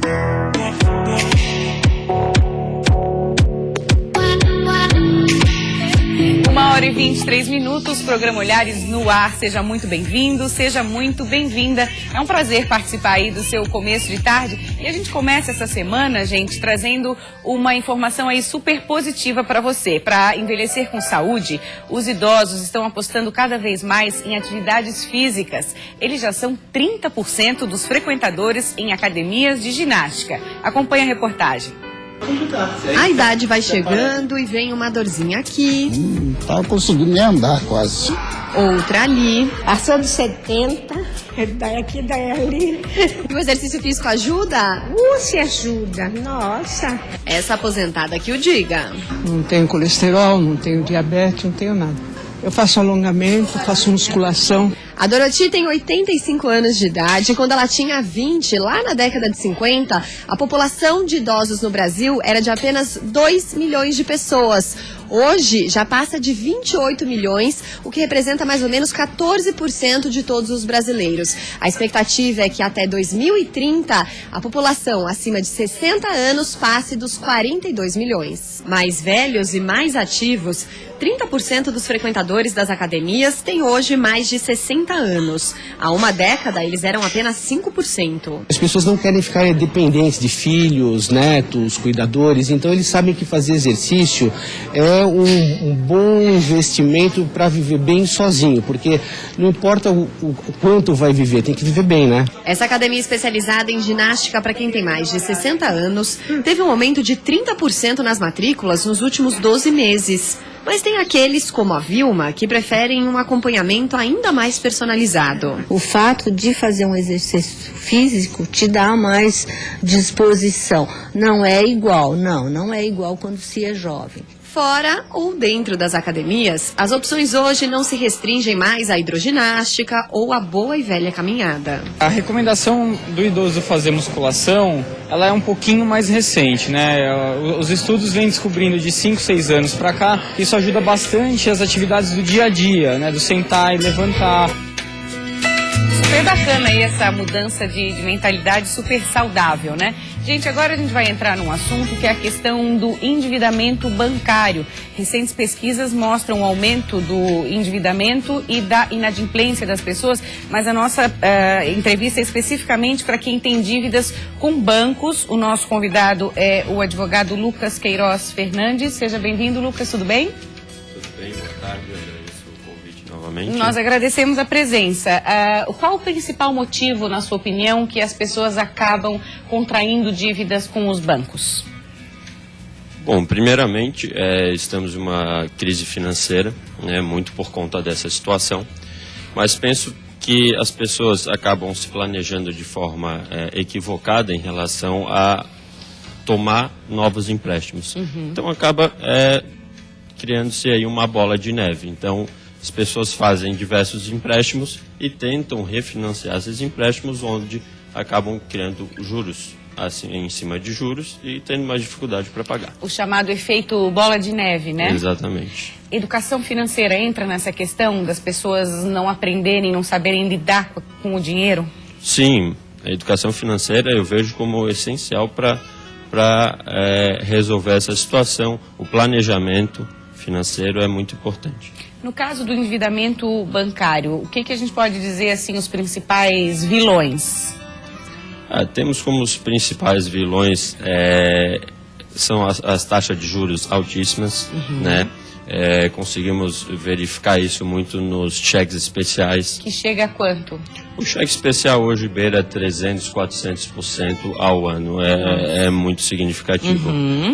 1h23, programa Olhares no ar. Seja muito bem-vindo, seja muito bem-vinda. É um prazer participar aí do seu começo de tarde. E a gente começa essa semana, gente, trazendo uma informação aí super positiva para você. Para envelhecer com saúde, os idosos estão apostando cada vez mais em atividades físicas. Eles já são 30% dos frequentadores em academias de ginástica. Acompanhe a reportagem. A idade vai chegando e vem uma dorzinha aqui. Tava conseguindo nem andar quase. Outra ali. Passou dos 70, daí aqui, daí ali. E o exercício físico ajuda? Se ajuda, nossa. Essa aposentada que o diga. Não tenho colesterol, não tenho diabetes, não tenho nada. Eu faço alongamento, faço musculação. A Doroti tem 85 anos de idade. Quando ela tinha 20, lá na década de 50, a população de idosos no Brasil era de apenas 2 milhões de pessoas. Hoje, já passa de 28 milhões, o que representa mais ou menos 14% de todos os brasileiros. A expectativa é que até 2030, a população acima de 60 anos passe dos 42 milhões. Mais velhos e mais ativos, 30% dos frequentadores das academias têm hoje mais de 60 anos. Há uma década, eles eram apenas 5%. As pessoas não querem ficar dependentes de filhos, netos, cuidadores, então eles sabem que fazer exercício é um bom investimento para viver bem sozinho, porque não importa o quanto vai viver, tem que viver bem, né? Essa academia especializada em ginástica para quem tem mais de 60 anos teve um aumento de 30% nas matrículas nos últimos 12 meses. Mas tem aqueles, como a Vilma, que preferem um acompanhamento ainda mais personalizado. O fato de fazer um exercício físico te dá mais disposição. Não é igual, não é igual quando se é jovem. Fora ou dentro das academias, as opções hoje não se restringem mais à hidroginástica ou à boa e velha caminhada. A recomendação do idoso fazer musculação, ela é um pouquinho mais recente, né? Os estudos vêm descobrindo de 5, 6 anos para cá, que isso ajuda bastante as atividades do dia a dia, né? Do sentar e levantar. Super bacana aí essa mudança de mentalidade super saudável, né? Gente, agora a gente vai entrar num assunto que é a questão do endividamento bancário. Recentes pesquisas mostram o aumento do endividamento e da inadimplência das pessoas, mas a nossa entrevista é especificamente para quem tem dívidas com bancos. O nosso convidado é o advogado Lucas Queiroz Fernandes. Seja bem-vindo, Lucas, tudo bem? Tudo bem, boa tarde, agradeço o convite novamente. Nós agradecemos a presença. Qual o principal motivo, na sua opinião, que as pessoas acabam contraindo dívidas com os bancos? Bom, primeiramente, estamos em uma crise financeira, né, muito por conta dessa situação, mas penso que as pessoas acabam se planejando de forma equivocada em relação a tomar novos empréstimos. Então acaba criando-se aí uma bola de neve. Então as pessoas fazem diversos empréstimos e tentam refinanciar esses empréstimos, onde acabam criando juros assim, em cima de juros e tendo mais dificuldade para pagar. O chamado efeito bola de neve, né? Exatamente. Educação financeira entra nessa questão das pessoas não aprenderem, não saberem lidar com o dinheiro? Sim, a educação financeira eu vejo como essencial para resolver essa situação. O planejamento financeiro é muito importante. No caso do endividamento bancário, o que a gente pode dizer, assim, os principais vilões? Temos como os principais vilões são as taxas de juros altíssimas, né? Conseguimos verificar isso muito nos cheques especiais. Que chega a quanto? O cheque especial hoje beira 300%, 400% ao ano. É muito significativo.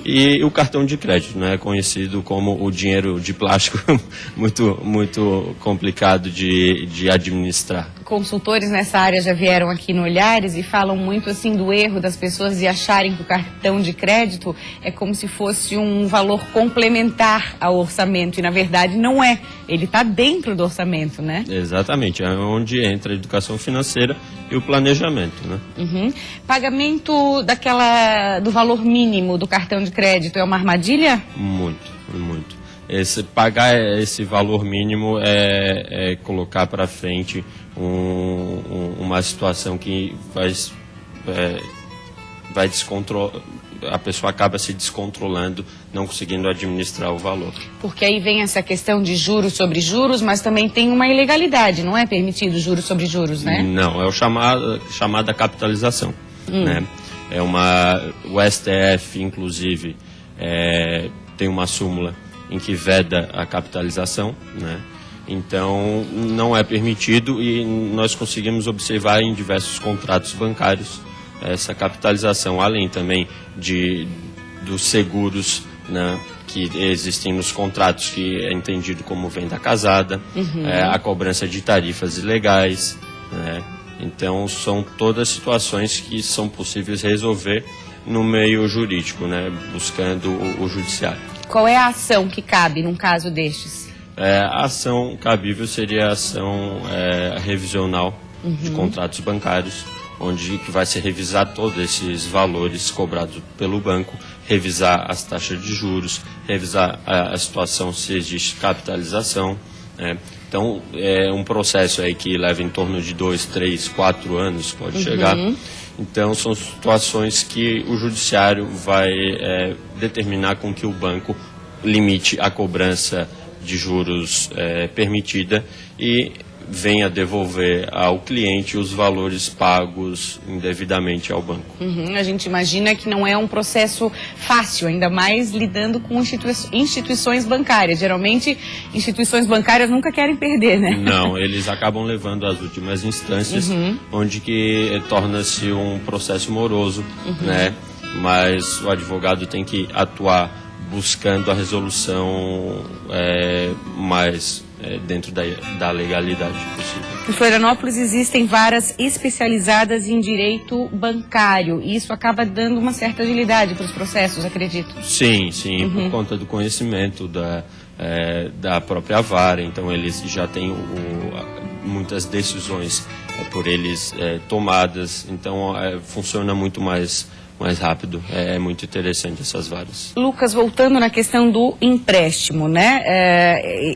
E o cartão de crédito, né, conhecido como o dinheiro de plástico, muito complicado de administrar. Consultores nessa área já vieram aqui no Olhares e falam muito assim do erro das pessoas de acharem que o cartão de crédito é como se fosse um valor complementar ao orçamento, e na verdade não é. Ele está dentro do orçamento, né? Exatamente, é onde entra a educação financeira e o planejamento, né? Pagamento do valor mínimo do cartão de crédito é uma armadilha? Muito. Pagar esse valor mínimo é colocar para frente uma situação que vai a pessoa acaba se descontrolando, não conseguindo administrar o valor. Porque aí vem essa questão de juros sobre juros, mas também tem uma ilegalidade, não é permitido juros sobre juros, né? Não, é chamada capitalização, né? O STF, inclusive, tem uma súmula em que veda a capitalização, né? Então, não é permitido e nós conseguimos observar em diversos contratos bancários essa capitalização, além também dos seguros, né, que existem nos contratos, que é entendido como venda casada, a cobrança de tarifas ilegais, né? Então, são todas situações que são possíveis resolver no meio jurídico, né, buscando o judiciário. Qual é a ação que cabe num caso destes? A ação cabível seria a ação revisional de contratos bancários, onde vai se revisar todos esses valores cobrados pelo banco, revisar as taxas de juros, revisar a situação se existe capitalização, né? Então, é um processo aí que leva em torno de 2, 3, 4 anos, pode chegar. Então, são situações que o judiciário vai determinar com que o banco limite a cobrança de juros permitida e venha devolver ao cliente os valores pagos indevidamente ao banco. A gente imagina que não é um processo fácil, ainda mais lidando com instituições bancárias. Geralmente, instituições bancárias nunca querem perder, né? Não, eles acabam levando às últimas instâncias, onde que torna-se um processo moroso, né? Mas o advogado tem que atuar buscando a resolução mais dentro da legalidade possível. Em Florianópolis existem varas especializadas em direito bancário e isso acaba dando uma certa agilidade para os processos, acredito. Sim, por conta do conhecimento da própria vara. Então eles já têm muitas decisões por eles tomadas, então funciona muito mais rápido. É muito interessante essas varas. Lucas, voltando na questão do empréstimo, né?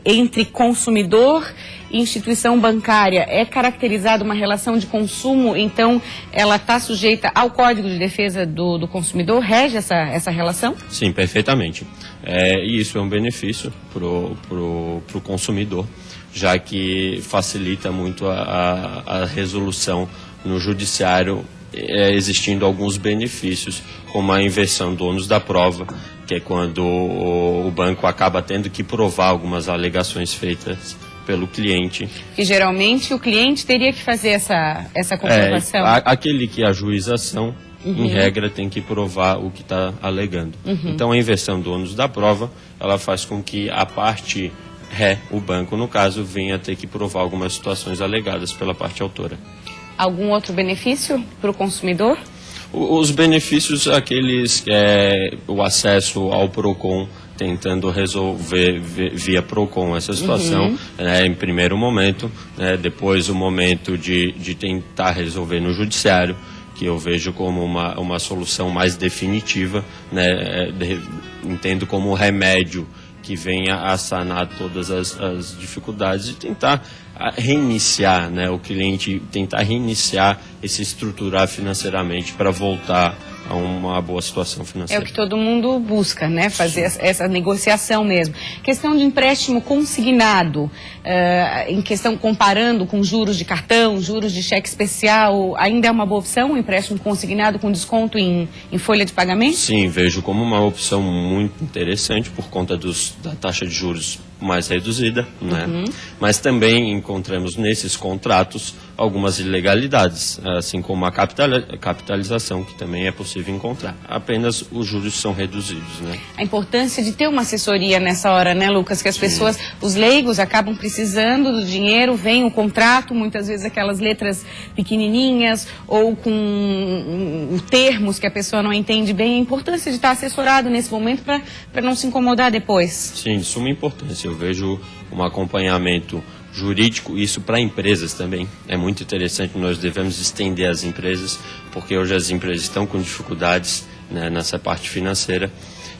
Entre consumidor e instituição bancária, é caracterizada uma relação de consumo, então ela está sujeita ao Código de Defesa do Consumidor? Rege essa relação? Sim, perfeitamente. E isso é um benefício pro consumidor, já que facilita muito a resolução no judiciário, existindo alguns benefícios, como a inversão do ônus da prova, que é quando o banco acaba tendo que provar algumas alegações feitas pelo cliente. Que geralmente o cliente teria que fazer essa comprovação. Aquele que ajuiza a ação, em regra, tem que provar o que está alegando. Então a inversão do ônus da prova, ela faz com que a parte o banco, no caso, venha a ter que provar algumas situações alegadas pela parte autora. Algum outro benefício para o consumidor? Os benefícios, aqueles o acesso ao PROCON, tentando resolver via PROCON essa situação, em primeiro momento, depois o momento de tentar resolver no judiciário, que eu vejo como uma solução mais definitiva, entendo como remédio que venha a sanar todas as dificuldades e tentar reiniciar, o cliente tentar reiniciar e se estruturar financeiramente para voltar a uma boa situação financeira. É o que todo mundo busca, fazer essa negociação mesmo. Questão de empréstimo consignado, em questão comparando com juros de cartão, juros de cheque especial, ainda é uma boa opção o empréstimo consignado com desconto em folha de pagamento? Sim, vejo como uma opção muito interessante por conta da taxa de juros mais reduzida, Mas também encontramos nesses contratos algumas ilegalidades, assim como a capitalização, que também é possível encontrar. Apenas os juros são reduzidos, A importância de ter uma assessoria nessa hora, Lucas? Que as pessoas, os leigos, acabam precisando do dinheiro, vem o contrato, muitas vezes aquelas letras pequenininhas ou com termos que a pessoa não entende bem. A importância de estar assessorado nesse momento para não se incomodar depois. Sim, suma importância. Eu vejo um acompanhamento jurídico, isso para empresas também. É muito interessante, nós devemos estender às empresas, porque hoje as empresas estão com dificuldades nessa parte financeira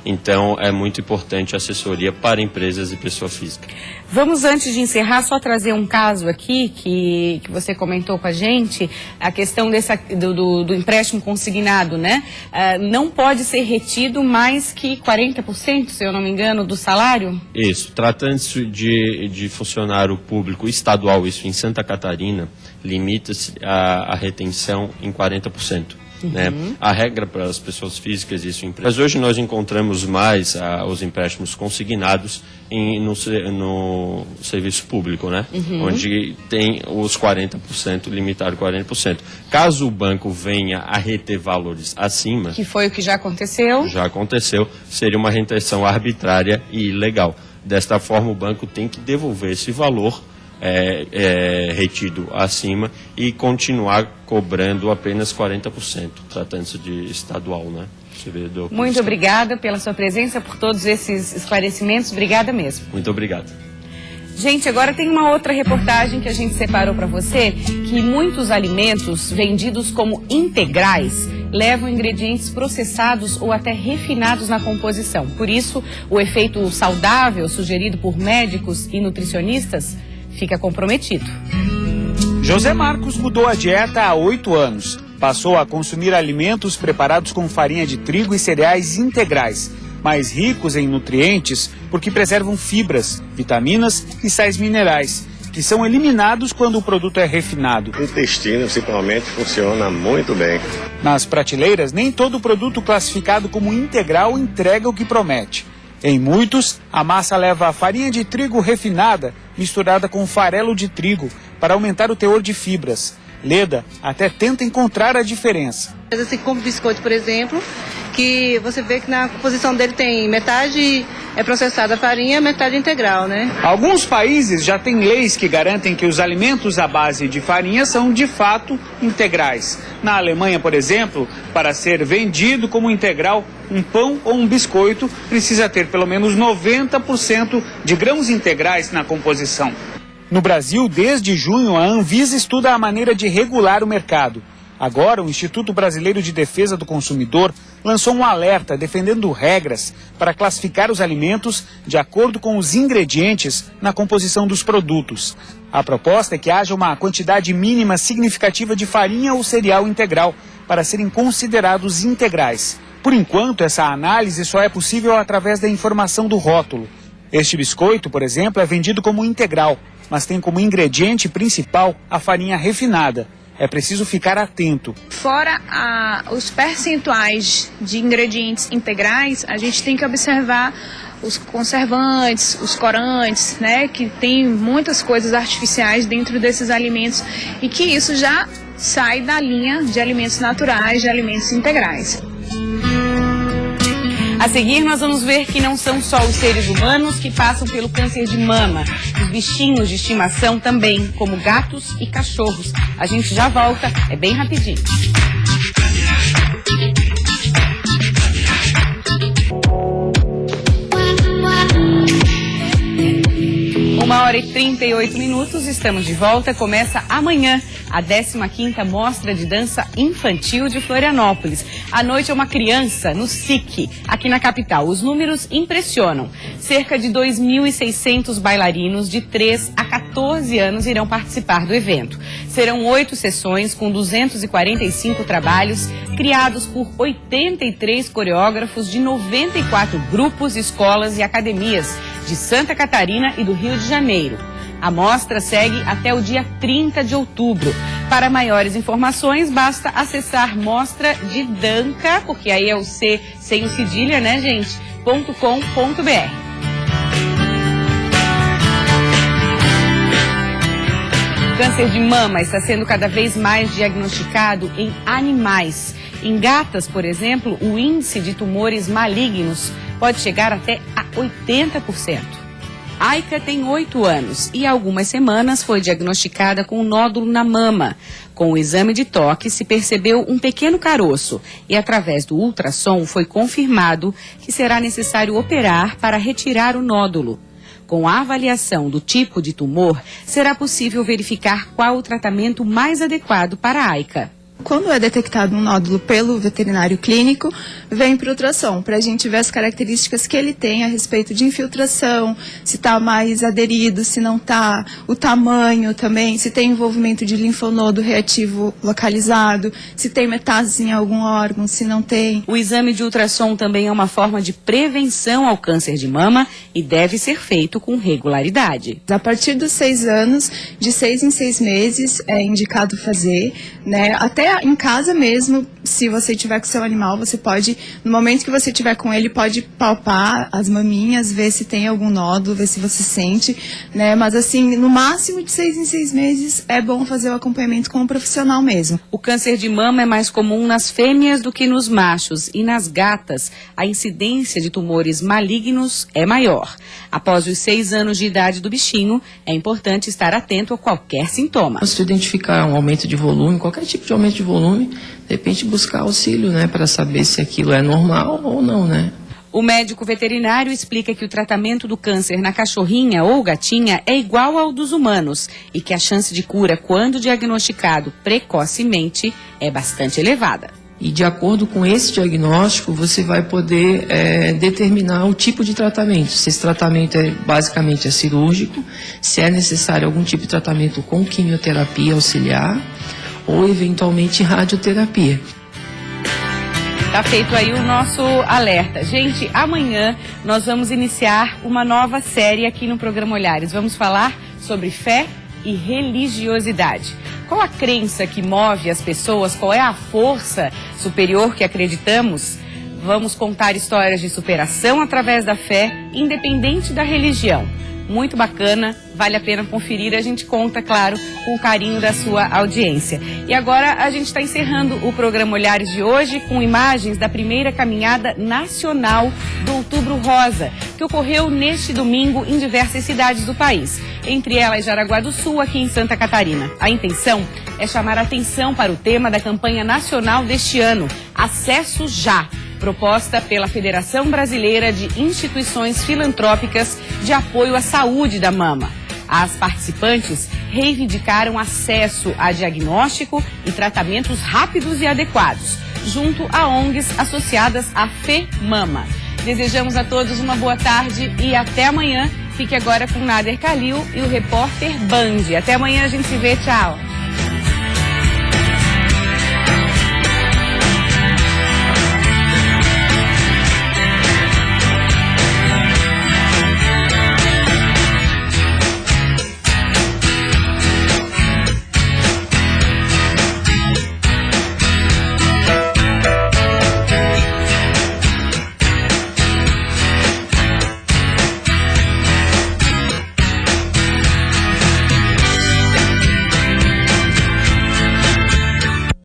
Então, é muito importante a assessoria para empresas e pessoa física. Vamos, antes de encerrar, só trazer um caso aqui que você comentou com a gente, a questão do empréstimo consignado, né? Não pode ser retido mais que 40%, se eu não me engano, do salário? Isso. Tratando-se de funcionário público estadual, isso em Santa Catarina, limita-se a retenção em 40%. Né? A regra para as pessoas físicas, isso mas hoje nós encontramos mais os empréstimos consignados no serviço público, né? Onde tem os 40%, limitado 40%. Caso o banco venha a reter valores acima, que foi o que já aconteceu, seria uma retenção arbitrária e ilegal. Desta forma, o banco tem que devolver esse valor retido acima e continuar cobrando apenas 40%, tratando-se de estadual, né? Muito obrigada pela sua presença, por todos esses esclarecimentos. Obrigada mesmo. Muito obrigado. Gente, agora tem uma outra reportagem que a gente separou para você, que muitos alimentos vendidos como integrais levam ingredientes processados ou até refinados na composição. Por isso, o efeito saudável sugerido por médicos e nutricionistas fica comprometido. José Marcos mudou a dieta há 8 anos. Passou a consumir alimentos preparados com farinha de trigo e cereais integrais, mais ricos em nutrientes porque preservam fibras, vitaminas e sais minerais, que são eliminados quando o produto é refinado. O intestino, principalmente, funciona muito bem. Nas prateleiras, nem todo produto classificado como integral entrega o que promete. Em muitos, a massa leva a farinha de trigo refinada misturada com farelo de trigo para aumentar o teor de fibras. Leda até tenta encontrar a diferença. Assim como biscoito, por exemplo, que você vê que na composição dele tem metade processada a farinha, metade integral, né? Alguns países já têm leis que garantem que os alimentos à base de farinha são de fato integrais. Na Alemanha, por exemplo, para ser vendido como integral, um pão ou um biscoito precisa ter pelo menos 90% de grãos integrais na composição. No Brasil, desde junho, a Anvisa estuda a maneira de regular o mercado. Agora, o Instituto Brasileiro de Defesa do Consumidor lançou um alerta defendendo regras para classificar os alimentos de acordo com os ingredientes na composição dos produtos. A proposta é que haja uma quantidade mínima significativa de farinha ou cereal integral para serem considerados integrais. Por enquanto, essa análise só é possível através da informação do rótulo. Este biscoito, por exemplo, é vendido como integral, mas tem como ingrediente principal a farinha refinada. É preciso ficar atento. Fora os percentuais de ingredientes integrais, a gente tem que observar os conservantes, os corantes, né, que tem muitas coisas artificiais dentro desses alimentos e que isso já sai da linha de alimentos naturais, de alimentos integrais. A seguir, nós vamos ver que não são só os seres humanos que passam pelo câncer de mama. Os bichinhos de estimação também, como gatos e cachorros. A gente já volta, é bem rapidinho. 1h38, estamos de volta. Começa amanhã a 15ª Mostra de Dança Infantil de Florianópolis. À noite é uma criança no SIC, aqui na capital. Os números impressionam. Cerca de 2.600 bailarinos de 3 a 14 anos irão participar do evento. Serão 8 sessões com 245 trabalhos criados por 83 coreógrafos de 94 grupos, escolas e academias de Santa Catarina e do Rio de Janeiro. A mostra segue até o dia 30 de outubro. Para maiores informações, basta acessar Mostra de Danca, porque aí é o C sem o cedilha, né, gente? .com.br. Câncer de mama está sendo cada vez mais diagnosticado em animais. Em gatas, por exemplo, o índice de tumores malignos pode chegar até a 80%. Aika tem 8 anos e há algumas semanas foi diagnosticada com um nódulo na mama. Com o exame de toque se percebeu um pequeno caroço e através do ultrassom foi confirmado que será necessário operar para retirar o nódulo. Com a avaliação do tipo de tumor, será possível verificar qual o tratamento mais adequado para a Aika. Quando é detectado um nódulo pelo veterinário clínico, vem para o ultrassom, para a gente ver as características que ele tem a respeito de infiltração, se está mais aderido, se não está, o tamanho também, se tem envolvimento de linfonodo reativo localizado, se tem metástase em algum órgão, se não tem. O exame de ultrassom também é uma forma de prevenção ao câncer de mama e deve ser feito com regularidade. A partir dos 6 anos, de 6 em 6 meses, é indicado fazer, né? Até em casa mesmo, se você tiver com seu animal, você pode, no momento que você tiver com ele, pode palpar as maminhas, ver se tem algum nódulo, ver se você sente, né? Mas assim, no máximo de 6 em 6 meses, é bom fazer o acompanhamento com um profissional mesmo. O câncer de mama é mais comum nas fêmeas do que nos machos e nas gatas, a incidência de tumores malignos é maior. Após os 6 anos de idade do bichinho, é importante estar atento a qualquer sintoma. Se identificar um aumento de volume, qualquer tipo de aumento de volume, de repente buscar auxílio, né, para saber se aquilo é normal ou não, né? O médico veterinário explica que o tratamento do câncer na cachorrinha ou gatinha é igual ao dos humanos e que a chance de cura, quando diagnosticado precocemente, é bastante elevada. E de acordo com esse diagnóstico, você vai poder determinar o tipo de tratamento. Se esse tratamento basicamente é cirúrgico, se é necessário algum tipo de tratamento com quimioterapia auxiliar ou eventualmente radioterapia. Tá feito aí o nosso alerta. Gente, amanhã nós vamos iniciar uma nova série aqui no programa Olhares. Vamos falar sobre fé e religiosidade. Qual a crença que move as pessoas? Qual é a força superior que acreditamos? Vamos contar histórias de superação através da fé, independente da religião. Muito bacana, vale a pena conferir. A gente conta, claro, com o carinho da sua audiência. E agora a gente está encerrando o programa Olhares de hoje com imagens da primeira caminhada nacional do Outubro Rosa, que ocorreu neste domingo em diversas cidades do país. Entre elas, Jaraguá do Sul, aqui em Santa Catarina. A intenção é chamar a atenção para o tema da campanha nacional deste ano, Acesso Já, proposta pela Federação Brasileira de Instituições Filantrópicas de Apoio à Saúde da Mama. As participantes reivindicaram acesso a diagnóstico e tratamentos rápidos e adequados, junto a ONGs associadas à FEMAMA. Desejamos a todos uma boa tarde e até amanhã. Fique agora com Nader Kalil e o repórter Band. Até amanhã, a gente se vê. Tchau.